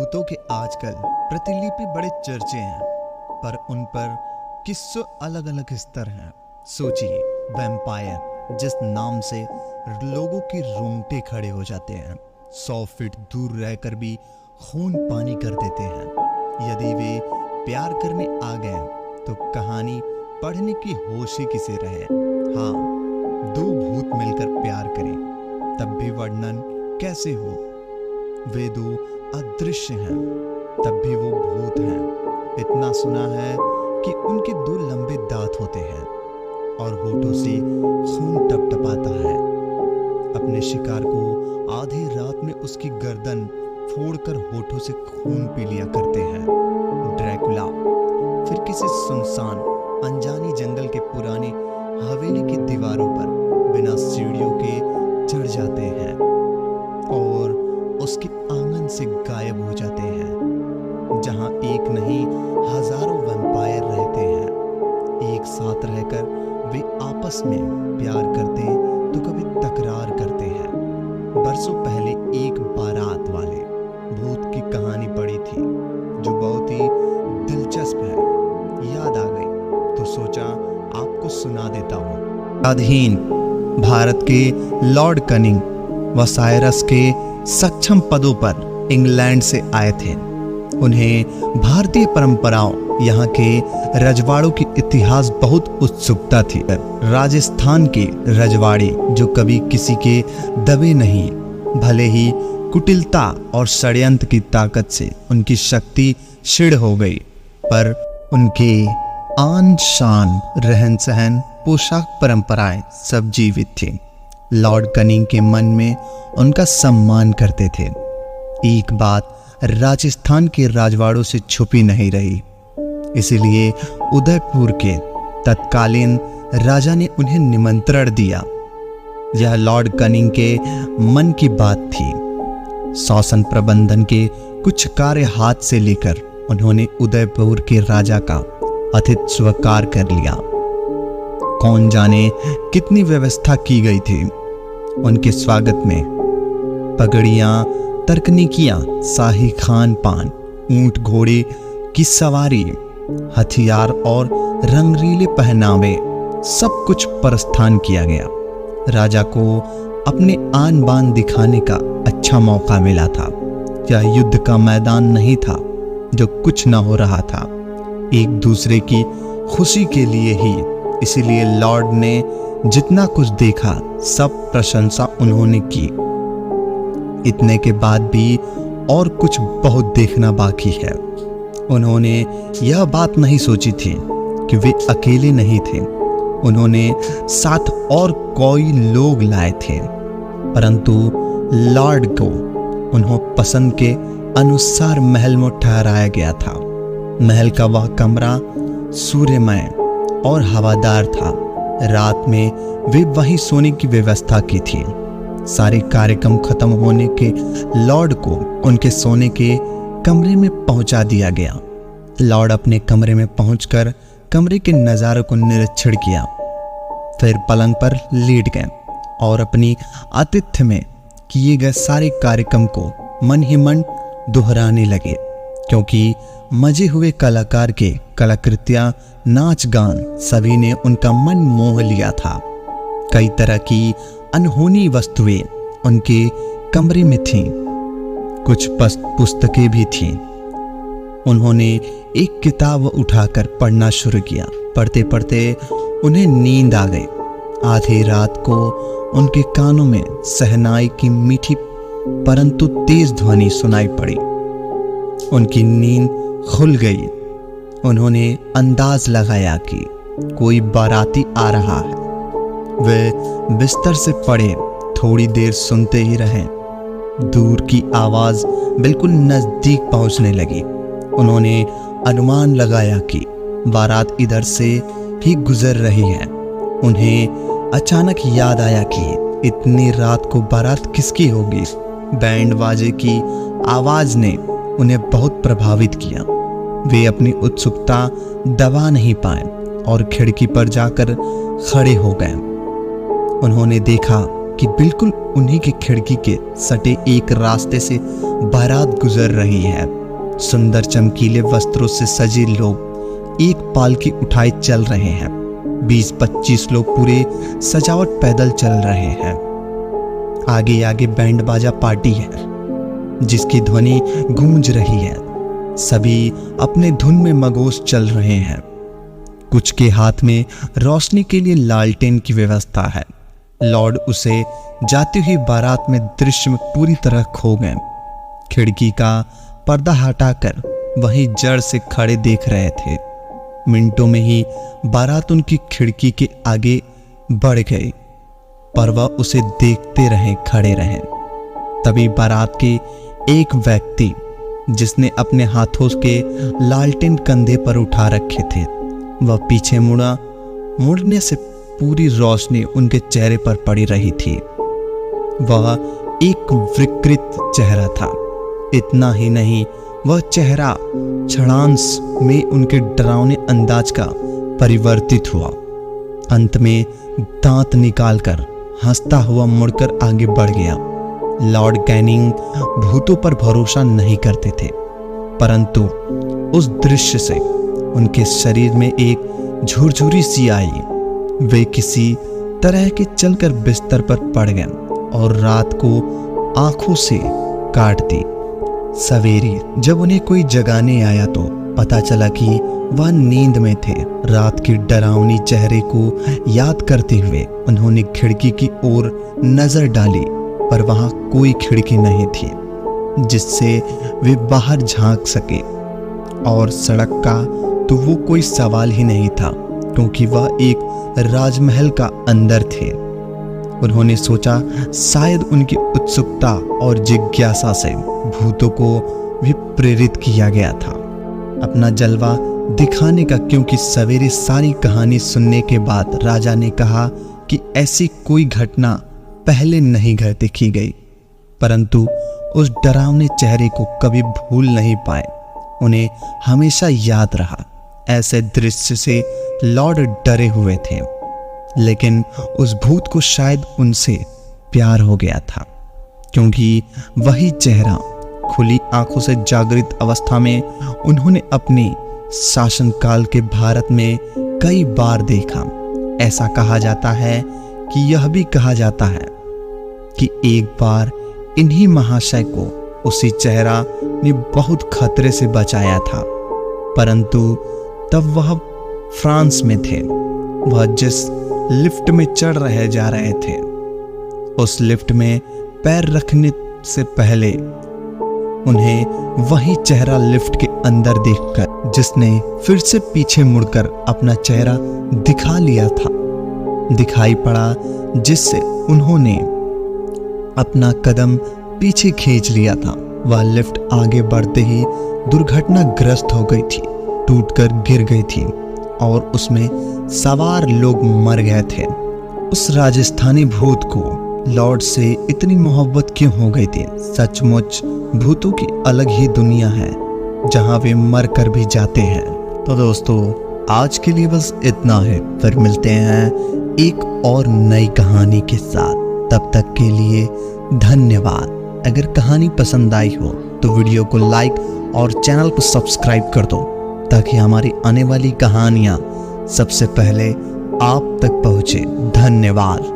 भूतों के आजकल प्रतिलिपि बड़े चर्चे हैं, पर उन पर किस्सों अलग अलग स्तर हैं। सोचिए, वैम्पायर जिस नाम से लोगों के रोंगटे खड़े हो जाते हैं, 100 फीट दूर रहकर भी खून पानी कर देते हैं। यदि वे प्यार करने आ गए तो कहानी पढ़ने की होश ही किसे रहे। हाँ, दो भूत मिलकर प्यार करें तब भी वर्णन कैसे हो। वे दो अदृश्य हैं तब भी वो भूत हैं। इतना सुना है कि उनके दो लंबे दांत होते हैं और होठों से खून टपटपाता है। अपने शिकार को आधी रात में उसकी गर्दन फोड़कर होठों से खून पी लिया करते हैं ड्रैकुला। फिर किसी सुनसान अनजानी जंगल के पुरानी हवेली की दीवारों पर बिना सीढ़ियों के चढ़ जाते हैं और उसके आंगन से गायब हो जाते हैं, जहां एक नहीं हजारों वैम्पायर रहते हैं। एक साथ रहकर वे आपस में प्यार करते तो कभी तकरार करते हैं। बरसों पहले एक बारात वाले भूत की कहानी पढ़ी थी जो बहुत ही दिलचस्प है। याद आ गई तो सोचा आपको सुना देता हूँ। अधीन भारत के लॉर्ड कनिंग व साइरस के सक्षम पदों पर इंग्लैंड से आए थे। उन्हें भारतीय परंपराओं, यहाँ के रजवाड़ों की इतिहास बहुत उत्सुकता थी। राजस्थान के रजवाड़े जो कभी किसी के दबे नहीं, भले ही कुटिलता और षड्यंत्र की ताकत से उनकी शक्ति क्षीण हो गई, पर उनके आन शान, रहन सहन, पोशाक, परंपराएं सब जीवित थी। लॉर्ड कनिंग के मन में उनका सम्मान करते थे। एक बात राजस्थान के राजवाड़ों से छुपी नहीं रही, इसलिए उदयपुर के तत्कालीन राजा ने उन्हें निमंत्रण दिया। यह लॉर्ड कनिंग के मन की बात थी। शासन प्रबंधन के कुछ कार्य हाथ से लेकर उन्होंने उदयपुर के राजा का आतिथ्य स्वीकार कर लिया। कौन जाने कितनी व्यवस्था की गई थी उनके स्वागत में। पगड़ियां, तरकनिकियां, शाही खान पान, ऊंट घोड़े की सवारी, हथियार और रंगरीले पहनावे, सब कुछ प्रस्थान किया गया। राजा को अपने आन बान दिखाने का अच्छा मौका मिला था। यह युद्ध का मैदान नहीं था जो कुछ न हो रहा था, एक दूसरे की खुशी के लिए ही। इसीलिए लॉर्ड ने जितना कुछ देखा सब प्रशंसा उन्होंने की। इतने के बाद भी और कुछ बहुत देखना बाकी है। उन्होंने यह बात नहीं सोची थी कि वे अकेले नहीं थे। उन्होंने साथ और कोई लोग लाए थे, परंतु लॉर्ड को उन्होंने पसंद के अनुसार महल में ठहराया गया था। महल का वह कमरा सूर्यमय और हवादार था। रात में वे वहीं सोने की व्यवस्था की थी। सारे कार्यक्रम खत्म होने के लॉर्ड को उनके सोने के कमरे में पहुंचा दिया गया। लॉर्ड अपने कमरे में पहुंचकर कमरे के नज़ारों को निरीक्षण किया, फिर पलंग पर लेट गए और अपनी आतिथ्य में किए गए सारे कार्यक्रम को मन ही मन दोहराने लगे, क्योंकि मजे हुए कलाकार के कलाकृतियां, नाच गान सभी ने उनका मन मोह लिया था। कई तरह की अनहोनी वस्तुएं उनके कमरे में थीं, कुछ पुस्तकें भी थीं। उन्होंने एक किताब उठाकर पढ़ना शुरू किया। पढ़ते पढ़ते उन्हें नींद आ गई। आधी रात को उनके कानों में शहनाई की मीठी परंतु तेज ध्वनि सुनाई पड़ी। उनकी नींद खुल गई। उन्होंने अंदाज लगाया कि कोई बाराती आ रहा है। वे बिस्तर से पड़े, थोड़ी देर सुनते ही रहे। दूर की आवाज बिल्कुल नजदीक पहुंचने लगी। उन्होंने अनुमान लगाया कि बारात इधर से ही गुजर रही है। उन्हें अचानक याद आया कि इतनी रात को बारात किसकी होगी। बैंड बाजे की आवाज ने उन्हें बहुत प्रभावित किया। वे अपनी उत्सुकता दबा नहीं पाए और खिड़की पर जाकर खड़े हो गए। उन्होंने देखा कि बिल्कुल उन्हीं की खिड़की के सटे एक रास्ते से बारात गुजर रही है। सुंदर चमकीले वस्त्रों से सजे लोग एक पालकी उठाए चल रहे हैं। 20-25 लोग पूरे सजावट पैदल चल रहे हैं। आगे आगे बैंड बाजा पार्टी है जिसकी ध्वनि गूंज रही है। सभी अपने धुन में मगोस चल रहे हैं। कुछ के हाथ में रोशनी के लिए लालटेन की व्यवस्था है। लॉर्ड उसे जाती हुई बारात में दृश्य में पूरी तरह खो गए। खिड़की का पर्दा हटाकर वहीं जड़ से खड़े देख रहे थे। मिनटों में ही बारात उनकी खिड़की के आगे बढ़ गई, पर वह उसे देखते रहे, खड़े रहे। तभी बारात के एक व्यक्ति जिसने अपने हाथों के लालटेन कंधे पर उठा रखे थे, वह पीछे मुड़ा। मुड़ने से पूरी रोशनी उनके चेहरे पर पड़ी रही थी। वह एक विकृत चेहरा था। इतना ही नहीं, वह चेहरा क्षणांश में उनके डरावने अंदाज का परिवर्तित हुआ। अंत में दांत निकालकर हंसता हुआ मुड़कर आगे बढ़ गया। लॉर्ड कैनिंग भूतों पर भरोसा नहीं करते थे, परंतु उस दृश्य से उनके शरीर में एक झुरझुरी सी आई। वे किसी तरह के चलकर बिस्तर पर पड़ गए और रात को आंखों से काट दी। सवेरे जब उन्हें कोई जगाने आया तो पता चला कि वह नींद में थे। रात की डरावनी चेहरे को याद करते हुए उन्होंने खिड़की की ओर नजर डाली, पर वहां कोई खिड़की नहीं थी जिससे वे बाहर झांक सके। और सड़क का तो वो कोई सवाल ही नहीं था, क्योंकि वह एक राजमहल का अंदर थे। उन्होंने सोचा शायद उनकी उत्सुकता और जिज्ञासा से भूतों को भी प्रेरित किया गया था अपना जलवा दिखाने का, क्योंकि सवेरे सारी कहानी सुनने के बाद राजा ने कहा कि ऐसी कोई घटना पहले नहीं देखी गई। परंतु उस डरावने चेहरे को कभी भूल नहीं पाए। उन्हें हमेशा याद रहा। ऐसे दृश्य से लॉर्ड डरे हुए थे, लेकिन उस भूत को शायद उनसे प्यार हो गया था, क्योंकि वही चेहरा खुली आंखों से जागृत अवस्था में उन्होंने अपने शासनकाल के भारत में कई बार देखा। ऐसा कहा जाता है कि यह भी कहा जाता है कि एक बार इन्हीं महाशय को उसी चेहरा ने बहुत खतरे से बचाया था, परंतु तब वह फ्रांस में थे। वह जिस लिफ्ट में चढ़ रहे थे, उस लिफ्ट में पैर रखने से पहले उन्हें वही चेहरा लिफ्ट के अंदर देखकर, जिसने फिर से पीछे मुड़कर अपना चेहरा दिखा लिया था, दिखाई पड़ा, जिससे उन्होंने अपना कदम पीछे खींच लिया था। वह लिफ्ट आगे बढ़ते ही दुर्घटनाग्रस्त हो गई थी, टूटकर गिर गई थी और उसमें सवार लोग मर गए थे। उस राजस्थानी भूत को लॉर्ड से इतनी मोहब्बत क्यों हो गई थी? सचमुच भूतों की अलग ही दुनिया है जहां वे मर कर भी जाते हैं। तो दोस्तों, आज के लिए बस इतना है। फिर मिलते हैं एक और नई कहानी के साथ। तब तक के लिए धन्यवाद। अगर कहानी पसंद आई हो तो वीडियो को लाइक और चैनल को सब्सक्राइब कर दो, ताकि हमारी आने वाली कहानियां सबसे पहले आप तक पहुंचे। धन्यवाद।